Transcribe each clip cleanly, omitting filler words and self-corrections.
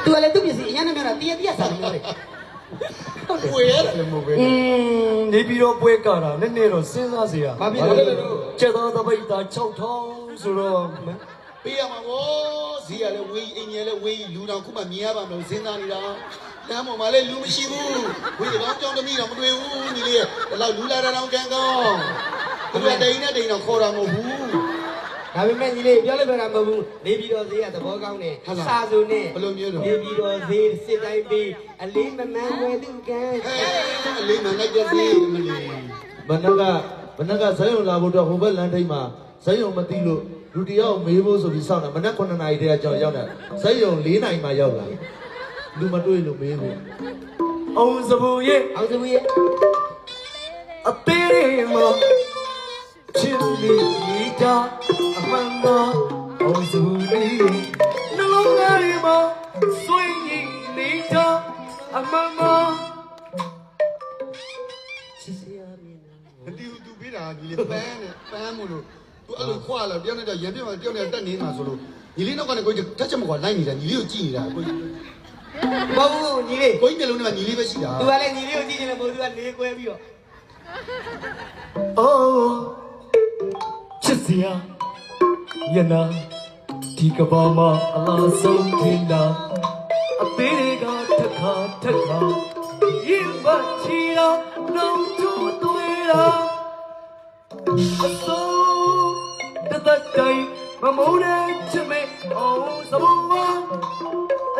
သူကလည်းသူ့ပစ္စည်းအရင်ကပြောတာတရစားလို့လေပွဲရတယ်မဟုတ်ပဲနေပြီးတော့ပွဲကာတာနည်းနည်းတော့စဉ်းစားเสียရ ဘာဖြစ်လဲလို့ ကျက်တော်တပိတ်သား6000ဆိုတော့ ပေးရမှာဗောဈေးရလဲဝေးအင်ကြီးလဲဝေးလူတော်ခုမှမြင်ရပါမလို့စဉ်းစားနေတာလမ်းပေါ်မှာလဲလူမရှိဘူးဝေးကောင်ကြောင်းသမီးတော့မတွေ့ဘူးညီလေးဒီလောက်လူလာတောင်ကန်ကောင်းသူကတိန်နဲ့တိန်တော့ခေါ်တာမဟုတ်ဘူးဒါပေမဲ့ညီလေးပြောလိုက်ပါလားမဟုတ်ဘူးနေပြည်တော်ဈေးကသဘောကောင်းတယ်စာစုံနဲ့ဘယ်လိုမျိုးတော့နေပြည်တော်ဈေးစစ်တိုင်းပြီးအလေးမမှန်ွယ်သူကံအလေးမှန်လိုက်တဲ့ဈေးမလေးဘဏ္ဍကဇယုံလာဖို့တော့ဟိုဘက်လမ်းထိပ်မှာဇယုံမသိလို့လူတယောက်မေးဖို့ဆိုပြီးစောင့်တာမနက်9နာရီတည်းကကြောင်ရောက်တာဇယုံ4နာရီမှရောက်လာလူမတွေ့လို့မေးဖို့အောင်စပူရဲ့အောင်စပူရဲ့အသေးလေးမချစ်မိတာအမှန်တော့အောင်စပူလေးနှလုံးသားလေးမှာဆွေးညီနေတာအမှန်တော့ချစ်စရာမြင်တာဒီသူပေးတာညီလေးပန်းမို့လို့သူအဲ့လိုခွာလာတယောက်နဲ့တော့ရံပြတ်မှာတယောက်နဲ့တက်နေမှာဆိုလို့ညီလေးနောက်ကနေကိုတက်ချက်မကွာလိုက်နေတာညီလေးကိုကြည့်နေတာကိုမဟုတ်ဘူးညီလေးကိုကြီးမျိုးလုံးနဲ့ညီလေးပဲရှိတာသူကလည်းညီလေးကိုကြည့်နေတယ်ဘိုးသူကလေးကွဲပြီးတော့အိုးချစ်စရာယနာဒီကဘာမှာအလားဆုံးထင်တာအသေးတွေကထက်ခါရင်မချီတော့လုံးတူတွေးတာအစိုးတသက်တိုင်းမမုန်းတဲ့ချစ်မေအောင်စဘူဝါ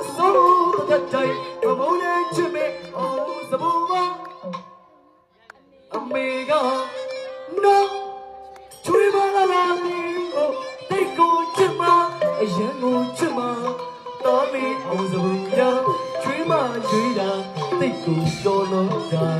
အစိုးတသက်တိုင်းမမုန်းတဲ့ချစ်မေအောင်စဘူဝါအမေကနော်ချွေးမလာလာမင်းကိုတိတ်ကိုချစ်မအရင်ကိုချစ်မတော်မီအောင်စဘူရချွေးမရွေးတာတိတ်ကိုတော်လို့တာ